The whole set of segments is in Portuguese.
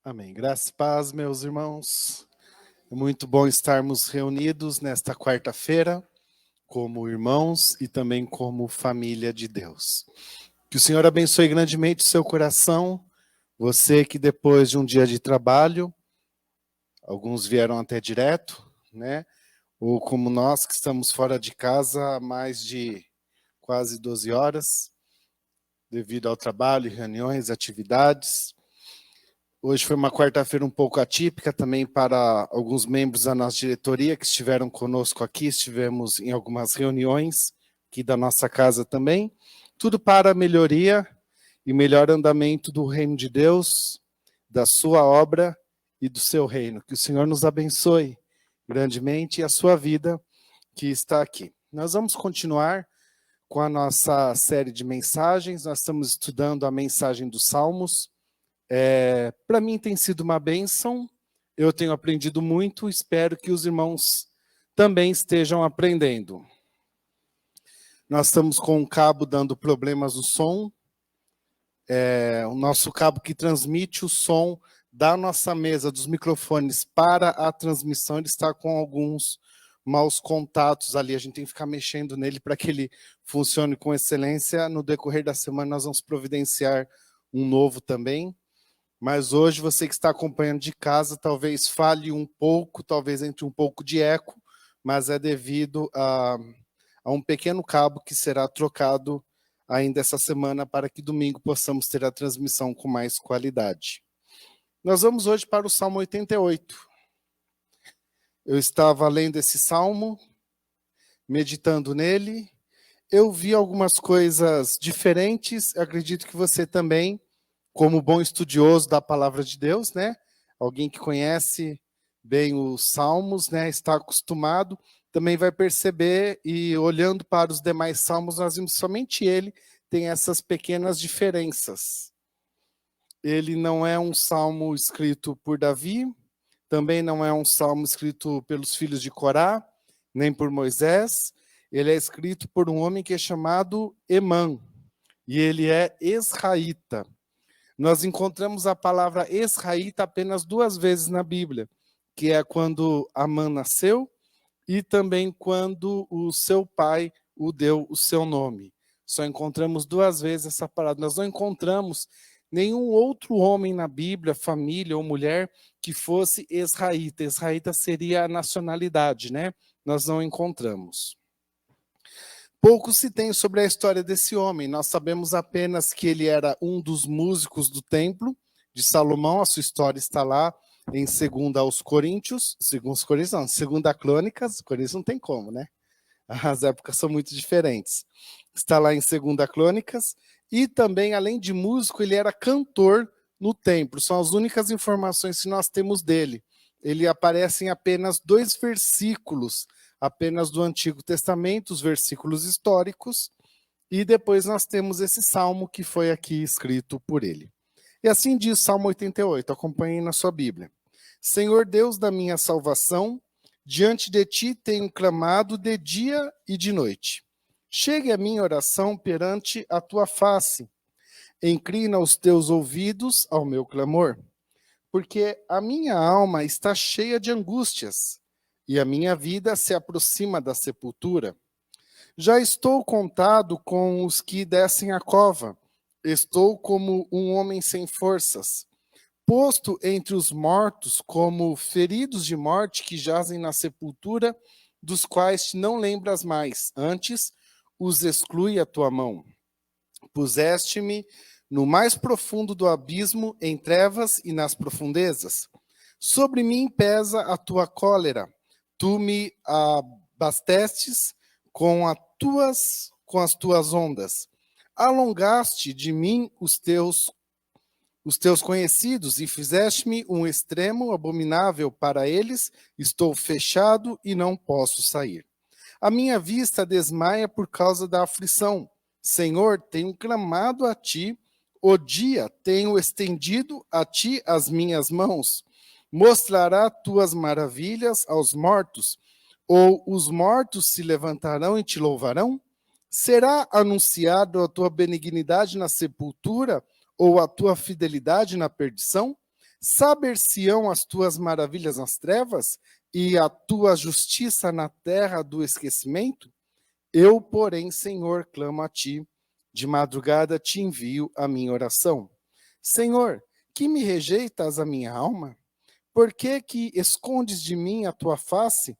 Amém. Graça e paz, meus irmãos. É muito bom estarmos reunidos nesta quarta-feira, como irmãos e também como família de Deus. Que o Senhor abençoe grandemente o seu coração. Você que depois de um dia de trabalho, alguns vieram até direto, né? Ou como nós que estamos fora de casa há mais de quase 12 horas, devido ao trabalho, reuniões, atividades. Hoje foi uma quarta-feira um pouco atípica também para alguns membros da nossa diretoria que estiveram conosco aqui, estivemos em algumas reuniões aqui da nossa casa também. Tudo para a melhoria e melhor andamento do reino de Deus, da sua obra e do seu reino. Que o Senhor nos abençoe grandemente e a sua vida que está aqui. Nós vamos continuar com a nossa série de mensagens. Nós estamos estudando a mensagem dos Salmos. Para mim tem sido uma bênção, eu tenho aprendido muito, espero que os irmãos também estejam aprendendo. Nós estamos com um cabo dando problemas no som, o nosso cabo que transmite o som da nossa mesa, dos microfones para a transmissão, ele está com alguns maus contatos ali, a gente tem que ficar mexendo nele para que ele funcione com excelência. No decorrer da semana nós vamos providenciar um novo também. Mas hoje você que está acompanhando de casa, talvez fale um pouco, talvez entre um pouco de eco, mas é devido a um pequeno cabo que será trocado ainda essa semana para que domingo possamos ter a transmissão com mais qualidade. Nós vamos hoje para o Salmo 88. Eu estava lendo esse Salmo, meditando nele, eu vi algumas coisas diferentes, acredito que você também, como bom estudioso da palavra de Deus, né? Alguém que conhece bem os salmos, né? Está acostumado, também vai perceber, e olhando para os demais salmos, nós vimos somente ele tem essas pequenas diferenças. Ele não é um salmo escrito por Davi, também não é um salmo escrito pelos filhos de Corá, nem por Moisés. Ele é escrito por um homem que é chamado Emã, e ele é israelita. Nós encontramos a palavra israelita apenas 2 vezes na Bíblia, que é quando Amã nasceu e também quando o seu pai o deu o seu nome. Só encontramos 2 vezes essa palavra. Nós não encontramos nenhum outro homem na Bíblia, família ou mulher, que fosse israelita. Israelita seria a nacionalidade, né? Nós não encontramos. Pouco se tem sobre a história desse homem. Nós sabemos apenas que ele era um dos músicos do templo de Salomão. A sua história está lá em 2 aos Coríntios, 2 Crônicas. Coríntios não tem como, né? As épocas são muito diferentes. Está lá em 2 Crônicas. E também, além de músico, ele era cantor no templo. São as únicas informações que nós temos dele. Ele aparece em apenas 2 versículos apenas do Antigo Testamento, os versículos históricos, e depois nós temos esse salmo que foi aqui escrito por ele. E assim diz Salmo 88, acompanhem na sua Bíblia. Senhor Deus da minha salvação, diante de ti tenho clamado de dia e de noite. Chegue a minha oração perante a tua face. Inclina os teus ouvidos ao meu clamor, porque a minha alma está cheia de angústias e a minha vida se aproxima da sepultura. Já estou contado com os que descem a cova. Estou como um homem sem forças, posto entre os mortos como feridos de morte que jazem na sepultura, dos quais te não lembras mais, antes os exclui a tua mão. Puseste-me no mais profundo do abismo, em trevas e nas profundezas. Sobre mim pesa a tua cólera. Tu me abastestes com as tuas ondas. Alongaste de mim os teus conhecidos e fizeste-me um extremo abominável para eles. Estou fechado e não posso sair. A minha vista desmaia por causa da aflição. Senhor, tenho clamado a ti, o dia tenho estendido a ti as minhas mãos. Mostrará tuas maravilhas aos mortos, ou os mortos se levantarão e te louvarão? Será anunciado a tua benignidade na sepultura, ou a tua fidelidade na perdição? Saber-se-ão as tuas maravilhas nas trevas e a tua justiça na terra do esquecimento? Eu, porém, Senhor, clamo a ti, de madrugada te envio a minha oração. Senhor, que me rejeitas a minha alma? Por que escondes de mim a tua face?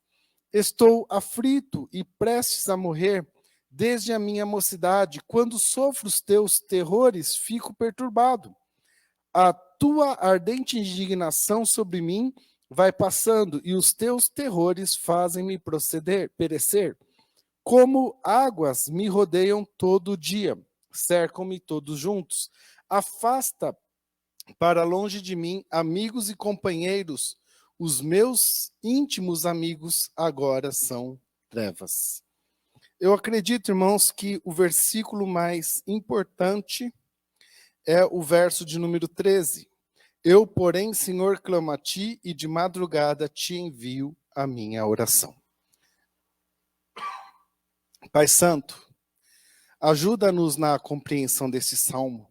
Estou aflito e prestes a morrer desde a minha mocidade. Quando sofro os teus terrores, fico perturbado. A tua ardente indignação sobre mim vai passando, e os teus terrores fazem-me perecer. Como águas me rodeiam todo dia, cercam-me todos juntos. Afasta para longe de mim amigos e companheiros. Os meus íntimos amigos agora são trevas. Eu acredito, irmãos, que o versículo mais importante é o verso de número 13. Eu, porém, Senhor, clamo a ti e de madrugada te envio a minha oração. Pai Santo, ajuda-nos na compreensão desse salmo.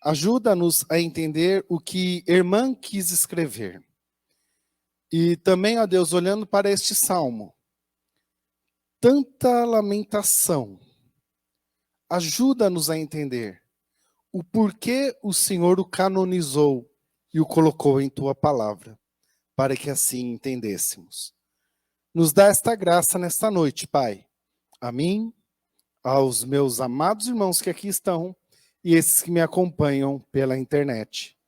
Ajuda-nos a entender o que irmã quis escrever. E também, ó Deus, olhando para este salmo, tanta lamentação, ajuda-nos a entender o porquê o Senhor o canonizou e o colocou em tua palavra, para que assim entendêssemos. Nos dá esta graça nesta noite, Pai. A mim, aos meus amados irmãos que aqui estão e esses que me acompanham pela internet.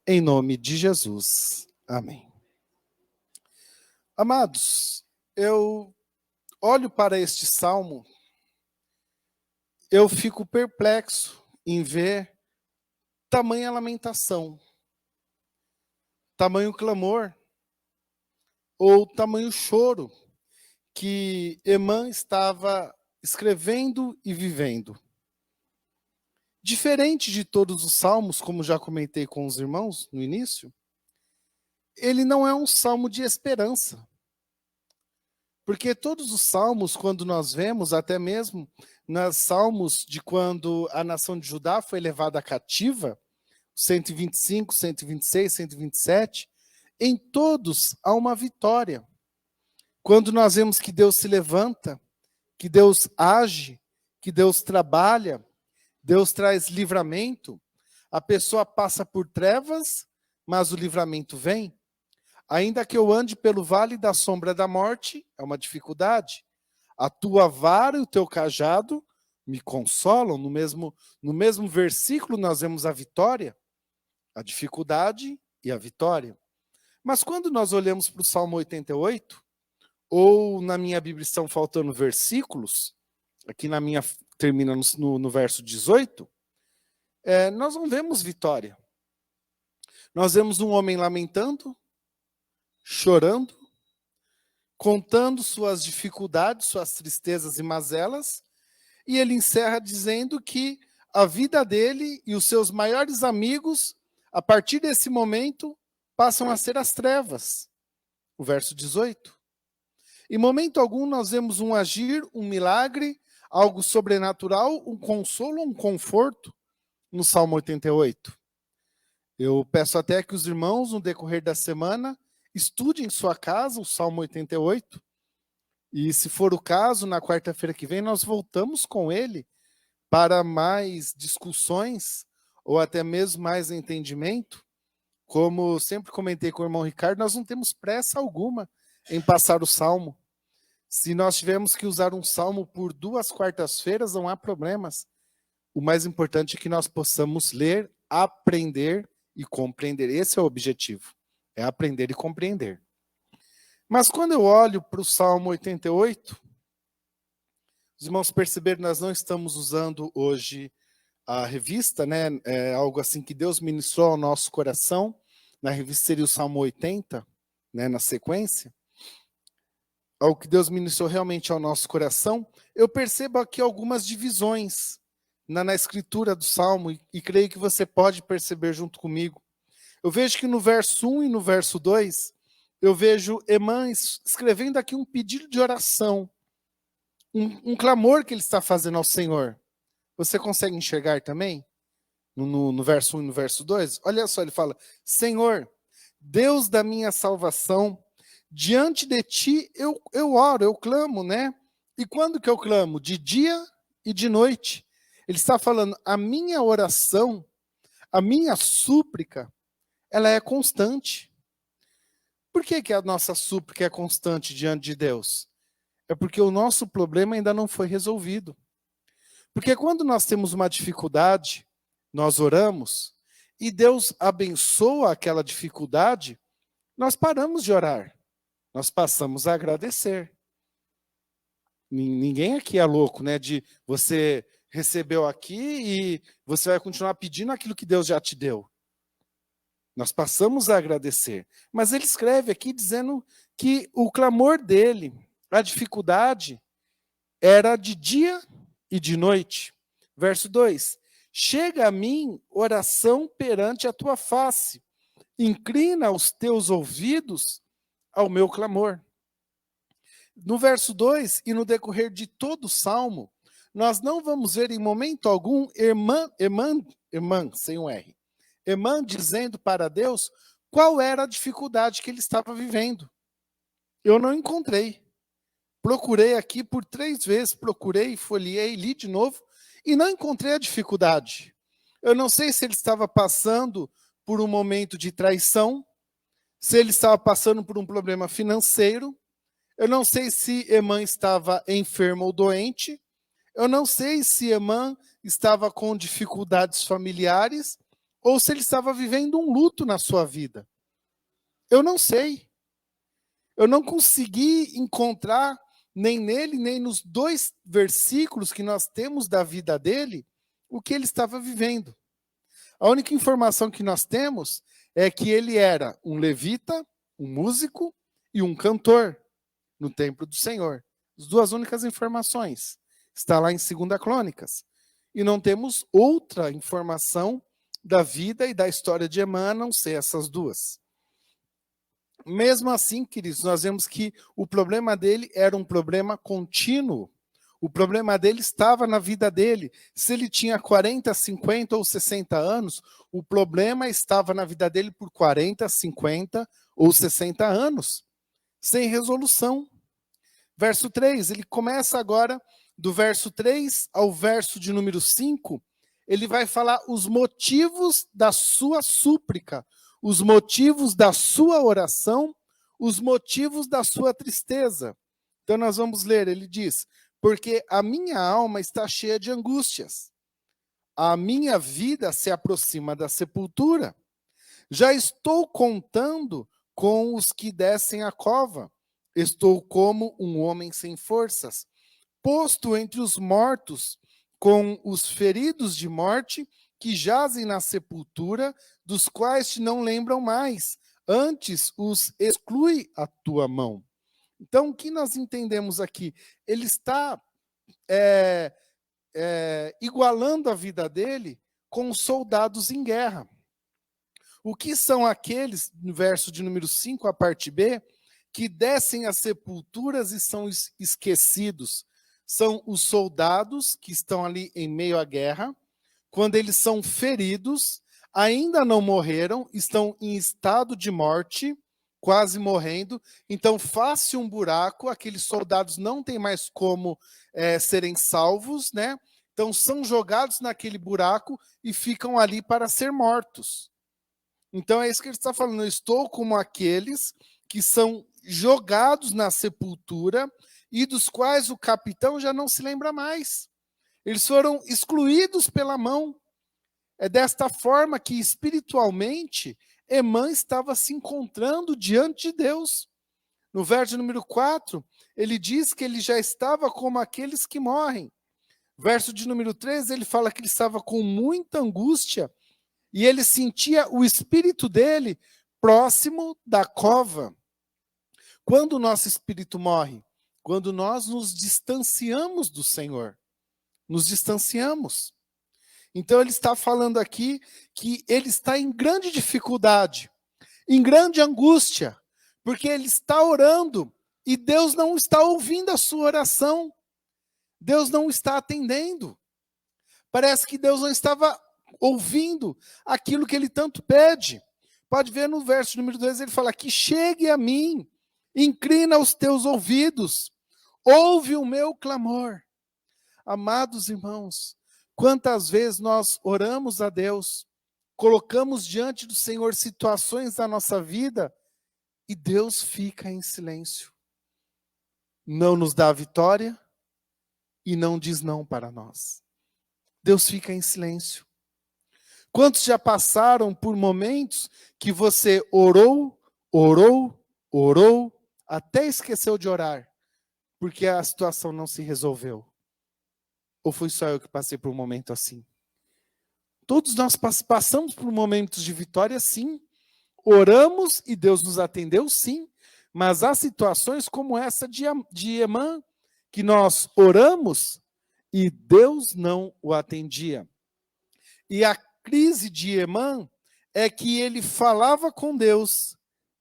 Em nome de Jesus. Amém. Amados, eu olho para este salmo, eu fico perplexo em ver tamanha lamentação, tamanho clamor, ou tamanho choro que Emã estava escrevendo e vivendo. Diferente de todos os salmos, como já comentei com os irmãos no início, ele não é um salmo de esperança. Porque todos os salmos, quando nós vemos, até mesmo nos salmos de quando a nação de Judá foi levada cativa, 125, 126, 127, em todos há uma vitória. Quando nós vemos que Deus se levanta, que Deus age, que Deus trabalha, Deus traz livramento, a pessoa passa por trevas, mas o livramento vem. Ainda que eu ande pelo vale da sombra da morte, é uma dificuldade. A tua vara e o teu cajado me consolam. No mesmo versículo nós vemos a vitória, a dificuldade e a vitória. Mas quando nós olhamos para o Salmo 88, ou na minha Bíblia estão faltando versículos, aqui na minha termina no verso 18, nós não vemos vitória. Nós vemos um homem lamentando, chorando, contando suas dificuldades, suas tristezas e mazelas, e ele encerra dizendo que a vida dele e os seus maiores amigos, a partir desse momento, passam a ser as trevas. O verso 18. Em momento algum nós vemos um agir, um milagre, algo sobrenatural, um consolo, um conforto no Salmo 88. Eu peço até que os irmãos, no decorrer da semana, estude em sua casa o Salmo 88, e se for o caso, na quarta-feira que vem, nós voltamos com ele para mais discussões, ou até mesmo mais entendimento. Como sempre comentei com o irmão Ricardo, nós não temos pressa alguma em passar o Salmo. Se nós tivermos que usar um Salmo por 2 quartas-feiras, não há problemas. O mais importante é que nós possamos ler, aprender e compreender. Esse é o objetivo. É aprender e compreender. Mas quando eu olho para o Salmo 88, os irmãos perceberam, nós não estamos usando hoje a revista, né? É algo assim que Deus ministrou ao nosso coração. Na revista seria o Salmo 80, né? Na sequência. Algo que Deus ministrou realmente ao nosso coração. Eu percebo aqui algumas divisões na escritura do Salmo, e creio que você pode perceber junto comigo. Eu vejo que no verso 1 e no verso 2, eu vejo Emã escrevendo aqui um pedido de oração, um clamor que ele está fazendo ao Senhor. Você consegue enxergar também? no verso 1 e no verso 2, olha só, ele fala: Senhor, Deus da minha salvação, diante de ti eu oro, eu clamo, né? E quando que eu clamo? De dia e de noite. Ele está falando, a minha oração, a minha súplica, ela é constante. Por que a nossa súplica é constante diante de Deus? É porque o nosso problema ainda não foi resolvido. Porque quando nós temos uma dificuldade, nós oramos, e Deus abençoa aquela dificuldade, nós paramos de orar. Nós passamos a agradecer. Ninguém aqui é louco, né? De você recebeu aqui e você vai continuar pedindo aquilo que Deus já te deu. Nós passamos a agradecer. Mas ele escreve aqui dizendo que o clamor dele, a dificuldade, era de dia e de noite. Verso 2: chega a mim oração perante a tua face, inclina os teus ouvidos ao meu clamor. No verso 2 e no decorrer de todo o salmo, nós não vamos ver em momento algum Emã, sem um R, Emã dizendo para Deus qual era a dificuldade que ele estava vivendo. Eu não encontrei. Procurei aqui por 3 vezes, procurei, folheei, li de novo, e não encontrei a dificuldade. Eu não sei se ele estava passando por um momento de traição, se ele estava passando por um problema financeiro, eu não sei se Emã estava enfermo ou doente, eu não sei se Emã estava com dificuldades familiares, ou se ele estava vivendo um luto na sua vida. Eu não sei. Eu não consegui encontrar, nem nele, nem nos 2 versículos que nós temos da vida dele, o que ele estava vivendo. A única informação que nós temos é que ele era um levita, um músico e um cantor no templo do Senhor. As 2 únicas informações. Está lá em 2 Crônicas. E não temos outra informação da vida e da história de Emã, a não ser essas 2. Mesmo assim, queridos, nós vemos que o problema dele era um problema contínuo. O problema dele estava na vida dele. Se ele tinha 40, 50 ou 60 anos, o problema estava na vida dele por 40, 50 ou 60 anos, sem resolução. Verso 3, ele começa agora, do verso 3 ao verso de número 5, ele vai falar os motivos da sua súplica, os motivos da sua oração, os motivos da sua tristeza. Então nós vamos ler, ele diz: porque a minha alma está cheia de angústias, a minha vida se aproxima da sepultura, já estou contando com os que descem a cova, estou como um homem sem forças, posto entre os mortos, com os feridos de morte, que jazem na sepultura, dos quais te não lembram mais, antes os exclui a tua mão. Então, o que nós entendemos aqui? Ele está igualando a vida dele com os soldados em guerra. O que são aqueles, no verso de número 5, a parte B, que descem às sepulturas e são esquecidos? São os soldados que estão ali em meio à guerra, quando eles são feridos, ainda não morreram, estão em estado de morte, quase morrendo, então faz-se um buraco, aqueles soldados não têm mais como serem salvos, né? Então são jogados naquele buraco e ficam ali para ser mortos. Então é isso que ele está falando, eu estou como aqueles que são jogados na sepultura e dos quais o capitão já não se lembra mais. Eles foram excluídos pela mão. É desta forma que, espiritualmente, Emã estava se encontrando diante de Deus. No verso número 4, ele diz que ele já estava como aqueles que morrem. Verso de número 3, ele fala que ele estava com muita angústia e ele sentia o espírito dele próximo da cova. Quando o nosso espírito morre? Quando nós nos distanciamos do Senhor. Nos distanciamos. Então ele está falando aqui que ele está em grande dificuldade, em grande angústia, porque ele está orando e Deus não está ouvindo a sua oração. Deus não está atendendo. Parece que Deus não estava ouvindo aquilo que ele tanto pede. Pode ver no verso número 2, ele fala: que chegue a mim, inclina os teus ouvidos, ouve o meu clamor. Amados irmãos, quantas vezes nós oramos a Deus, colocamos diante do Senhor situações da nossa vida e Deus fica em silêncio. Não nos dá vitória e não diz não para nós. Deus fica em silêncio. Quantos já passaram por momentos que você orou, até esqueceu de orar, porque a situação não se resolveu? Ou foi só eu que passei por um momento assim? Todos nós passamos por momentos de vitória, sim. Oramos e Deus nos atendeu, sim. Mas há situações como essa de Emã, que nós oramos e Deus não o atendia. E a crise de Emã é que ele falava com Deus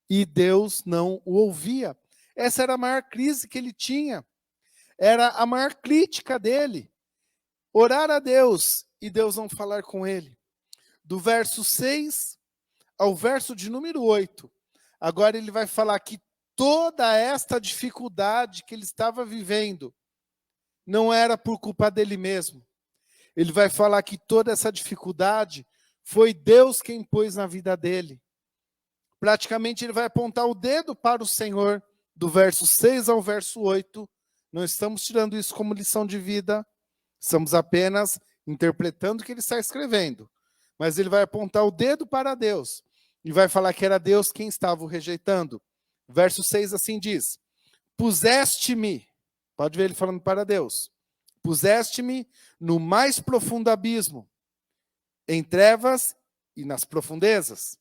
e Deus não o ouvia. Essa era a maior crise que ele tinha. Era a maior crítica dele. Orar a Deus e Deus não falar com ele. Do verso 6 ao verso de número 8. Agora ele vai falar que toda esta dificuldade que ele estava vivendo não era por culpa dele mesmo. Ele vai falar que toda essa dificuldade foi Deus quem pôs na vida dele. Praticamente ele vai apontar o dedo para o Senhor, do verso 6 ao verso 8. Não estamos tirando isso como lição de vida, estamos apenas interpretando o que ele está escrevendo. Mas ele vai apontar o dedo para Deus e vai falar que era Deus quem estava o rejeitando. Verso 6 assim diz: puseste-me, pode ver ele falando para Deus, puseste-me no mais profundo abismo, em trevas e nas profundezas.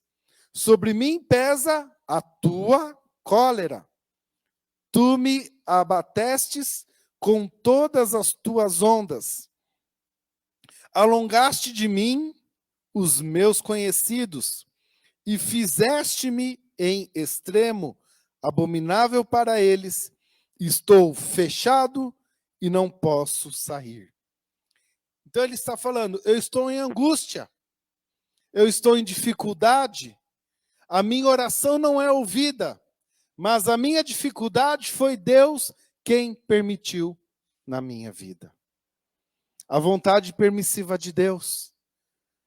Sobre mim pesa a tua cólera. Tu me abatestes com todas as tuas ondas. Alongaste de mim os meus conhecidos e fizeste-me em extremo abominável para eles. Estou fechado e não posso sair. Então ele está falando: eu estou em angústia, eu estou em dificuldade, a minha oração não é ouvida, mas a minha dificuldade foi Deus quem permitiu na minha vida. A vontade permissiva de Deus,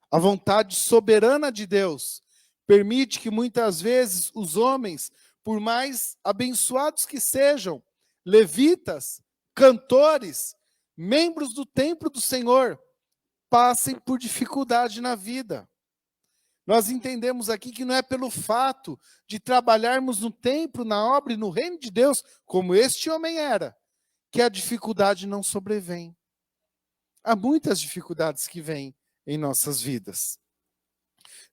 a vontade soberana de Deus, permite que muitas vezes os homens, por mais abençoados que sejam, levitas, cantores, membros do templo do Senhor, passem por dificuldade na vida. Nós entendemos aqui que não é pelo fato de trabalharmos no templo, na obra e no reino de Deus, como este homem era, que a dificuldade não sobrevém. Há muitas dificuldades que vêm em nossas vidas.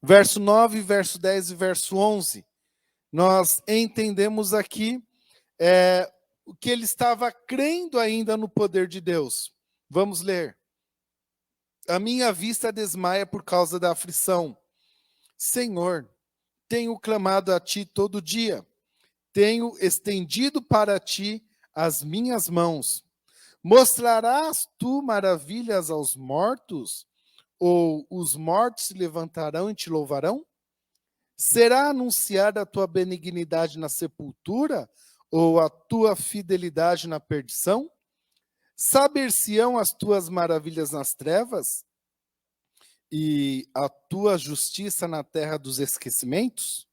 Verso 9, verso 10 e verso 11, nós entendemos aqui o que ele estava crendo ainda no poder de Deus. Vamos ler. A minha vista desmaia por causa da aflição. Senhor, tenho clamado a ti todo dia, tenho estendido para ti as minhas mãos. Mostrarás tu maravilhas aos mortos? Ou os mortos se levantarão e te louvarão? Será anunciada a tua benignidade na sepultura? Ou a tua fidelidade na perdição? Saber-se-ão as tuas maravilhas nas trevas? E a tua justiça na terra dos esquecimentos?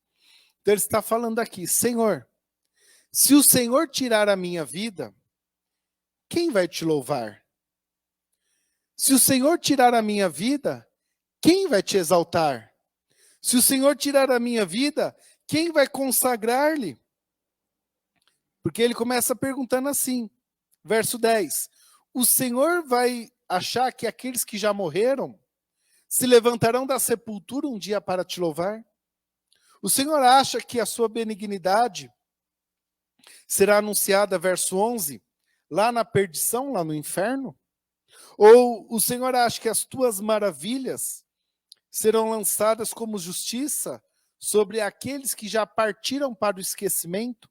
Então ele está falando aqui: Senhor, se o Senhor tirar a minha vida, quem vai te louvar? Se o Senhor tirar a minha vida, quem vai te exaltar? Se o Senhor tirar a minha vida, quem vai consagrar-lhe? Porque ele começa perguntando assim, verso 10. O Senhor vai achar que aqueles que já morreram se levantarão da sepultura um dia para te louvar? O Senhor acha que a sua benignidade será anunciada, verso 11, lá na perdição, lá no inferno? Ou o Senhor acha que as tuas maravilhas serão lançadas como justiça sobre aqueles que já partiram para o esquecimento?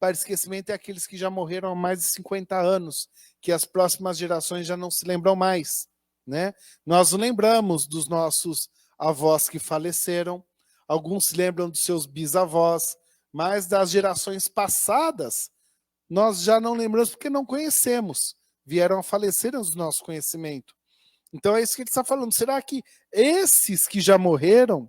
Para o esquecimento é aqueles que já morreram há mais de 50 anos, que as próximas gerações já não se lembram mais. né? Nós lembramos dos nossos avós que faleceram, alguns se lembram dos seus bisavós, mas das gerações passadas, nós já não lembramos porque não conhecemos, vieram a falecer do nosso conhecimento. Então é isso que ele está falando. Será que esses que já morreram,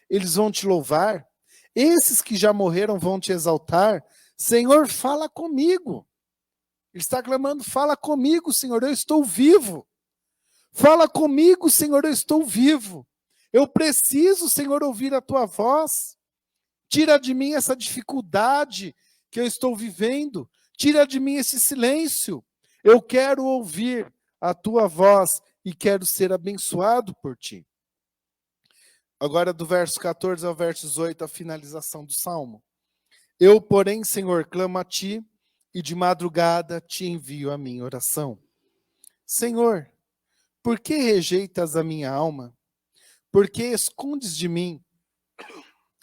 eles vão te louvar? Esses que já morreram vão te exaltar? Senhor, fala comigo. Ele está clamando, fala comigo, Senhor, eu estou vivo. Fala comigo, Senhor, eu estou vivo. Eu preciso, Senhor, ouvir a tua voz. Tira de mim essa dificuldade que eu estou vivendo. Tira de mim esse silêncio. Eu quero ouvir a tua voz e quero ser abençoado por ti. Agora, do verso 14 ao verso 18, a finalização do Salmo. Eu, porém, Senhor, clamo a ti, e de madrugada te envio a minha oração. Senhor, por que rejeitas a minha alma? Por que escondes de mim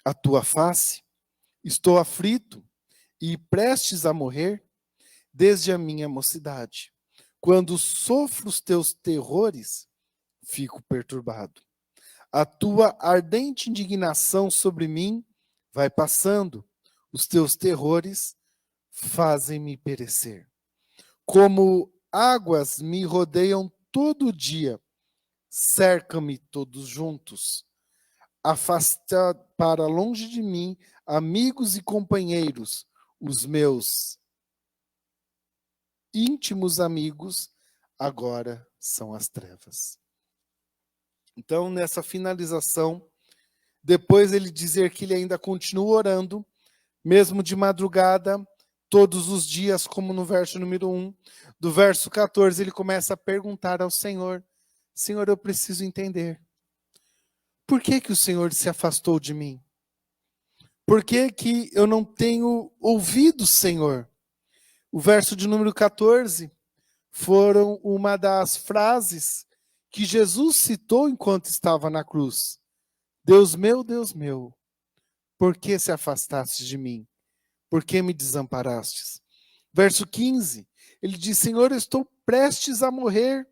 a tua face? Estou aflito e prestes a morrer desde a minha mocidade. Quando sofro os teus terrores, fico perturbado. A tua ardente indignação sobre mim vai passando. Os teus terrores fazem-me perecer. Como águas me rodeiam todo dia, cercam-me todos juntos. Afasta para longe de mim amigos e companheiros, os meus íntimos amigos agora são as trevas. Então, nessa finalização, depois ele dizer que ele ainda continua orando, mesmo de madrugada, todos os dias, como no verso número 1, do verso 14, ele começa a perguntar ao Senhor, Senhor, eu preciso entender, por que que o Senhor se afastou de mim? Por que que eu não tenho ouvido o Senhor? O verso de número 14 foram uma das frases que Jesus citou enquanto estava na cruz. Deus meu, por que se afastaste de mim? Por que me desamparastes? Verso 15, ele diz, Senhor, eu estou prestes a morrer,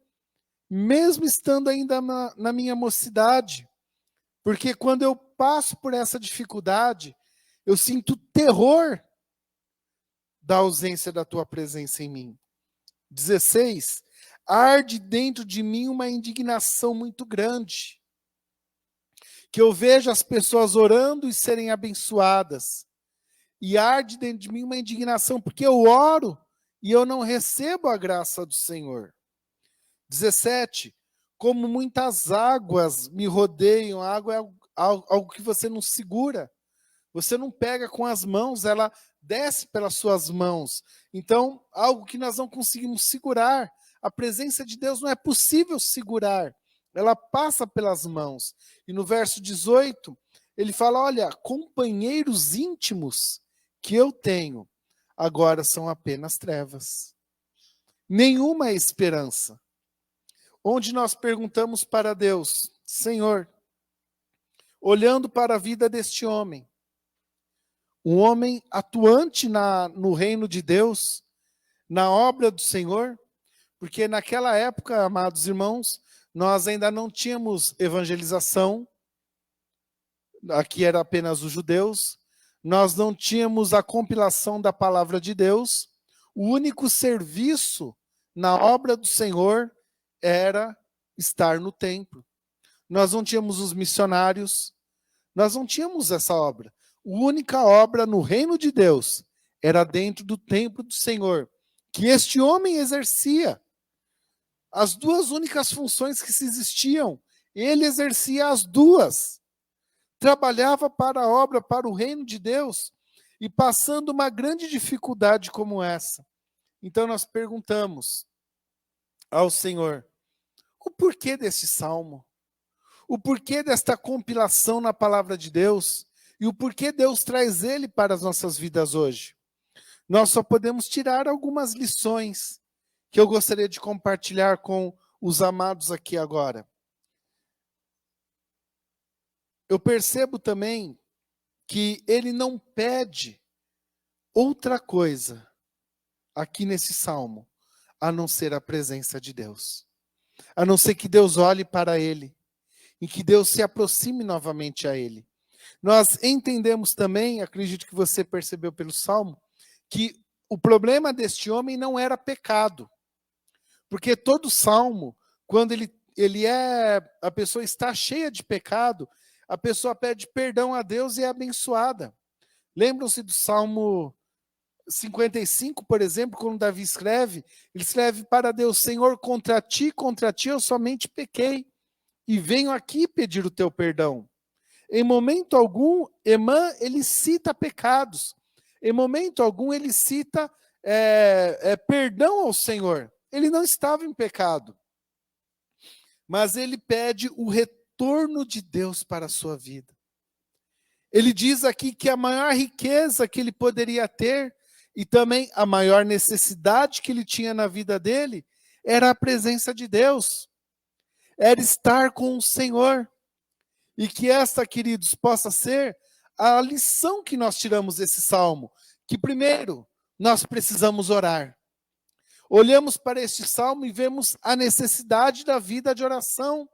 mesmo estando ainda na minha mocidade, porque quando eu passo por essa dificuldade, eu sinto terror da ausência da tua presença em mim. 16, arde dentro de mim uma indignação muito grande, que eu vejo as pessoas orando e serem abençoadas, e arde dentro de mim uma indignação, porque eu oro e eu não recebo a graça do Senhor. 17, como muitas águas me rodeiam, a água é algo que você não segura, você não pega com as mãos, ela desce pelas suas mãos. Então, algo que nós não conseguimos segurar. A presença de Deus não é possível segurar. Ela passa pelas mãos. E no verso 18, ele fala, olha, companheiros íntimos que eu tenho, agora são apenas trevas. Nenhuma esperança. Onde nós perguntamos para Deus, Senhor, olhando para a vida deste homem, um homem atuante no reino de Deus, na obra do Senhor, porque naquela época, amados irmãos, nós ainda não tínhamos evangelização, aqui era apenas os judeus, nós não tínhamos a compilação da palavra de Deus, o único serviço na obra do Senhor era estar no templo. Nós não tínhamos os missionários, nós não tínhamos essa obra. A única obra no reino de Deus era dentro do templo do Senhor, que este homem exercia. As duas únicas funções que se existiam, ele exercia as duas. Trabalhava para a obra, para o reino de Deus, e passando uma grande dificuldade como essa. Então nós perguntamos ao Senhor, o porquê desse salmo? O porquê desta compilação na palavra de Deus? E o porquê Deus traz ele para as nossas vidas hoje? Nós só podemos tirar algumas lições que eu gostaria de compartilhar com os amados aqui agora. Eu percebo também que ele não pede outra coisa aqui nesse salmo, a não ser a presença de Deus. a não ser que Deus olhe para ele e que Deus se aproxime novamente a ele. Nós entendemos também, acredito que você percebeu pelo Salmo, que o problema deste homem não era pecado. Porque todo Salmo, quando a pessoa está cheia de pecado, a pessoa pede perdão a Deus e é abençoada. Lembram-se do Salmo 55, por exemplo, quando Davi escreve, ele escreve para Deus: Senhor, contra ti eu somente pequei, e venho aqui pedir o teu perdão. Em momento algum, Emã, ele cita pecados. Em momento algum, ele cita perdão ao Senhor. Ele não estava em pecado. Mas ele pede o retorno de Deus para a sua vida. Ele diz aqui que a maior riqueza que ele poderia ter, e também a maior necessidade que ele tinha na vida dele, era a presença de Deus. Era estar com o Senhor. E que esta, queridos, possa ser a lição que nós tiramos desse salmo. Que primeiro, nós precisamos orar. Olhamos para este salmo e vemos a necessidade da vida de oração.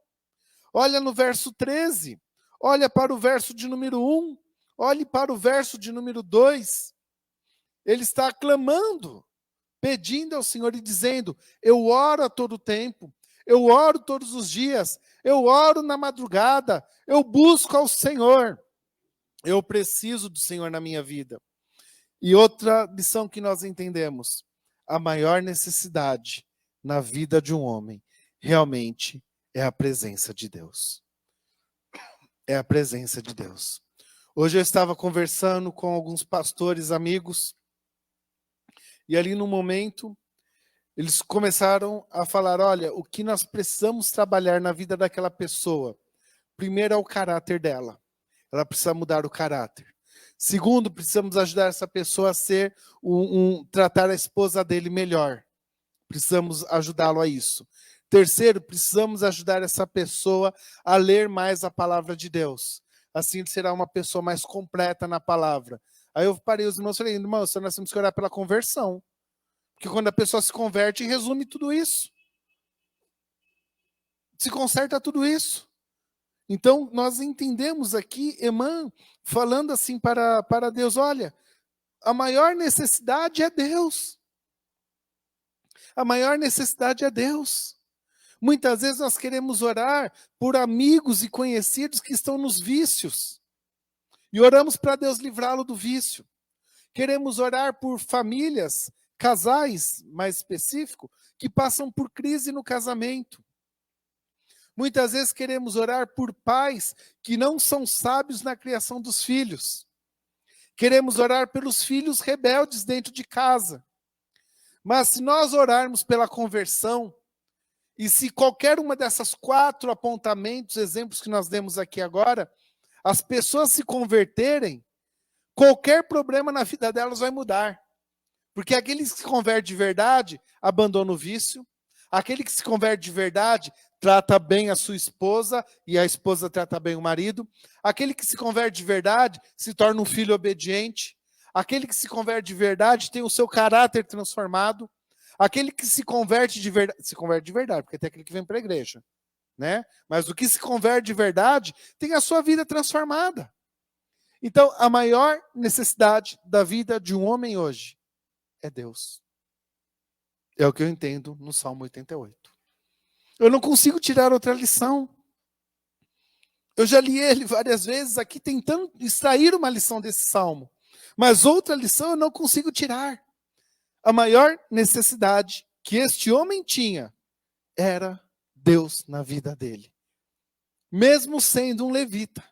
Olha no verso 13, olha para o verso de número 1, olhe para o verso de número 2. Ele está clamando, pedindo ao Senhor e dizendo: eu oro a todo tempo, eu oro todos os dias, eu oro na madrugada, eu busco ao Senhor. Eu preciso do Senhor na minha vida. E outra lição que nós entendemos: a maior necessidade na vida de um homem realmente é a presença de Deus. É a presença de Deus. Hoje eu estava conversando com alguns pastores amigos, e ali no momento, eles começaram a falar: olha, o que nós precisamos trabalhar na vida daquela pessoa, primeiro é o caráter dela. Ela precisa mudar o caráter. Segundo, precisamos ajudar essa pessoa a ser tratar a esposa dele melhor. Precisamos ajudá-lo a isso. Terceiro, precisamos ajudar essa pessoa a ler mais a palavra de Deus. Assim ele será uma pessoa mais completa na palavra. Aí eu parei os irmãos e falei: irmãos, nós temos que orar pela conversão. Porque quando a pessoa se converte, resume tudo isso. Se conserta tudo isso. Então, nós entendemos aqui, Emã, falando assim para Deus: olha, a maior necessidade é Deus. A maior necessidade é Deus. Muitas vezes nós queremos orar por amigos e conhecidos que estão nos vícios. E oramos para Deus livrá-lo do vício. Queremos orar por famílias, casais, mais específico, que passam por crise no casamento. Muitas vezes queremos orar por pais que não são sábios na criação dos filhos. Queremos orar pelos filhos rebeldes dentro de casa. Mas se nós orarmos pela conversão, e se qualquer uma dessas 4 apontamentos, exemplos que nós demos aqui agora, as pessoas se converterem, qualquer problema na vida delas vai mudar. Porque aquele que se converte de verdade, abandona o vício. Aquele que se converte de verdade, trata bem a sua esposa, e a esposa trata bem o marido. Aquele que se converte de verdade, se torna um filho obediente. Aquele que se converte de verdade, tem o seu caráter transformado. Aquele que se converte de verdade, porque tem aquele que vem para a igreja, né? Mas o que se converte de verdade, tem a sua vida transformada. Então, a maior necessidade da vida de um homem hoje é Deus. É o que eu entendo no Salmo 88. Eu não consigo tirar outra lição. Eu já li ele várias vezes aqui tentando extrair uma lição desse Salmo. Mas outra lição eu não consigo tirar. A maior necessidade que este homem tinha era Deus na vida dele. Mesmo sendo um levita.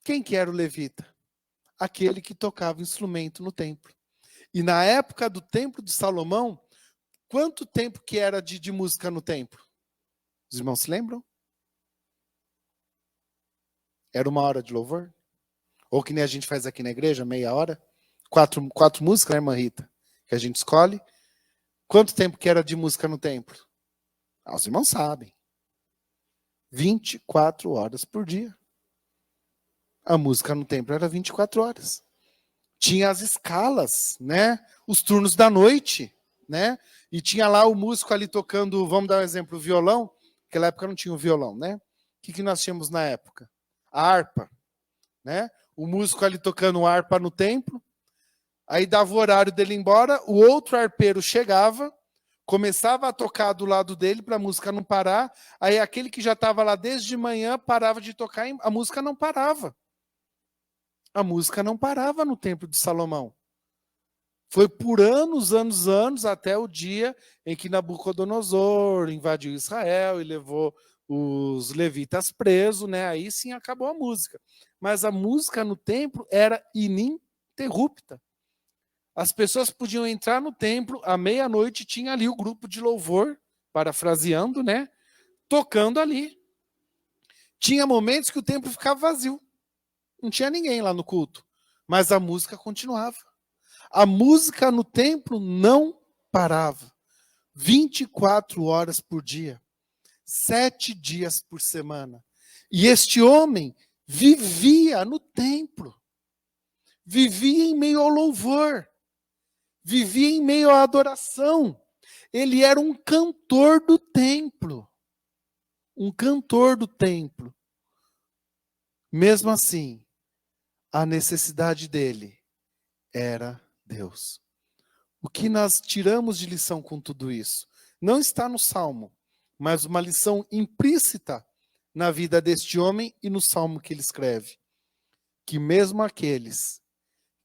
Quem que era o levita? Aquele que tocava instrumento no templo. E na época do templo de Salomão, quanto tempo que era de música no templo? Os irmãos se lembram? Era 1 hora de louvor? Ou que nem a gente faz aqui na igreja, meia hora? 4 músicas, né, irmã Rita? Que a gente escolhe. Quanto tempo que era de música no templo? Os irmãos sabem. 24 horas por dia. A música no templo era 24 horas. Tinha as escalas, né? Os turnos da noite. né? E tinha lá o músico ali tocando, vamos dar um exemplo, o violão. Naquela época não tinha o violão, né? O que nós tínhamos na época? A harpa, né? O músico ali tocando harpa no templo. Aí dava o horário dele ir embora, o outro arpeiro chegava, começava a tocar do lado dele para a música não parar. Aí aquele que já estava lá desde de manhã parava de tocar, a música não parava. A música não parava no templo de Salomão. Foi por anos, até o dia em que Nabucodonosor invadiu Israel e levou os levitas presos, né? Aí sim acabou a música. Mas a música no templo era ininterrupta. As pessoas podiam entrar no templo, à meia-noite tinha ali o grupo de louvor, parafraseando, né? Tocando ali. Tinha momentos que o templo ficava vazio. Não tinha ninguém lá no culto. Mas a música continuava. A música no templo não parava. 24 horas por dia. 7 dias por semana. E este homem vivia no templo. Vivia em meio ao louvor. Vivia em meio à adoração. Ele era um cantor do templo. Um cantor do templo. Mesmo assim, a necessidade dele era Deus. O que nós tiramos de lição com tudo isso? Não está no Salmo, mas uma lição implícita na vida deste homem e no Salmo que ele escreve. Que mesmo aqueles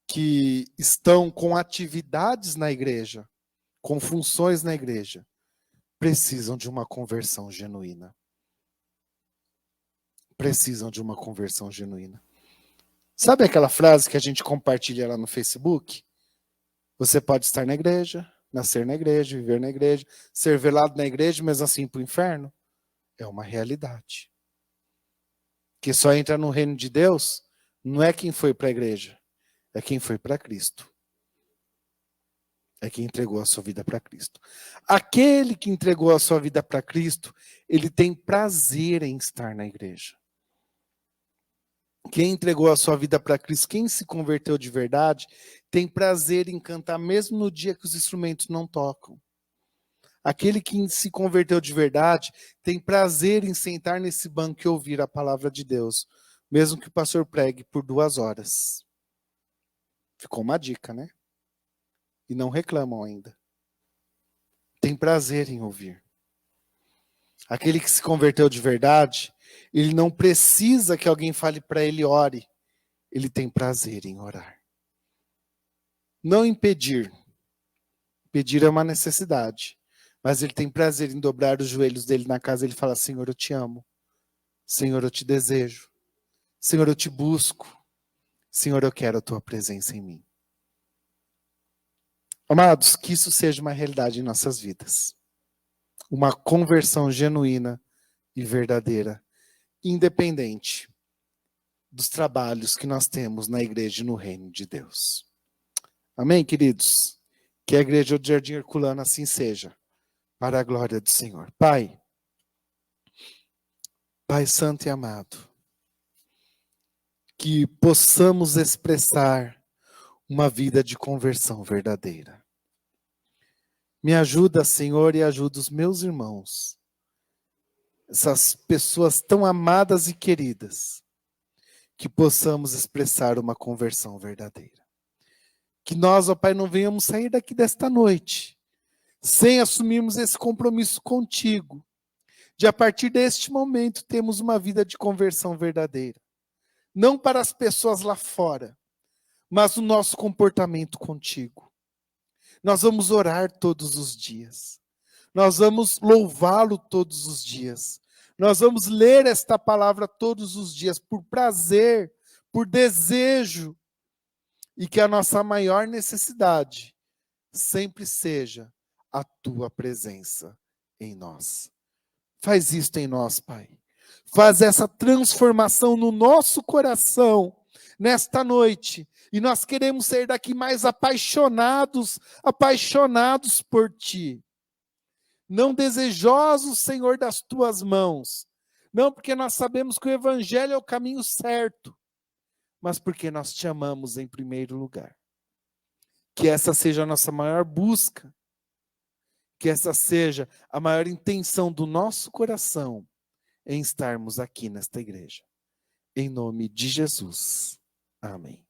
que estão com atividades na igreja, com funções na igreja, precisam de uma conversão genuína. Precisam de uma conversão genuína. Sabe aquela frase que a gente compartilha lá no Facebook? Você pode estar na igreja, nascer na igreja, viver na igreja, ser velado na igreja, mas assim para o inferno? É uma realidade. Que só entra no reino de Deus não é quem foi para a igreja, é quem foi para Cristo. É quem entregou a sua vida para Cristo. Aquele que entregou a sua vida para Cristo, ele tem prazer em estar na igreja. Quem entregou a sua vida para Cristo, quem se converteu de verdade, tem prazer em cantar mesmo no dia que os instrumentos não tocam. Aquele que se converteu de verdade tem prazer em sentar nesse banco e ouvir a palavra de Deus, mesmo que o pastor pregue por 2 horas. Ficou uma dica, né? E não reclamam ainda. Tem prazer em ouvir. Aquele que se converteu de verdade, ele não precisa que alguém fale para ele ore. Ele tem prazer em orar. Não impedir. Pedir é uma necessidade. Mas ele tem prazer em dobrar os joelhos dele na casa. Ele fala, Senhor, eu te amo. Senhor, eu te desejo. Senhor, eu te busco. Senhor, eu quero a tua presença em mim. Amados, que isso seja uma realidade em nossas vidas. Uma conversão genuína e verdadeira, independente dos trabalhos que nós temos na igreja e no reino de Deus. Amém, queridos? Que a igreja do Jardim Herculano assim seja, para a glória do Senhor. Pai santo e amado, que possamos expressar uma vida de conversão verdadeira. Me ajuda, Senhor, e ajuda os meus irmãos, essas pessoas tão amadas e queridas, que possamos expressar uma conversão verdadeira. Que nós, ó Pai, não venhamos sair daqui desta noite sem assumirmos esse compromisso contigo, de a partir deste momento termos uma vida de conversão verdadeira. Não para as pessoas lá fora, mas o nosso comportamento contigo. Nós vamos orar todos os dias. Nós vamos louvá-lo todos os dias. Nós vamos ler esta palavra todos os dias por prazer, por desejo, e que a nossa maior necessidade sempre seja a tua presença em nós. Faz isto em nós, Pai. Faz essa transformação no nosso coração nesta noite. E nós queremos sair daqui mais apaixonados por Ti. Não desejosos, Senhor, das Tuas mãos. Não porque nós sabemos que o Evangelho é o caminho certo, mas porque nós Te amamos em primeiro lugar. Que essa seja a nossa maior busca Que essa seja a maior intenção do nosso coração em estarmos aqui nesta igreja. Em nome de Jesus. Amém.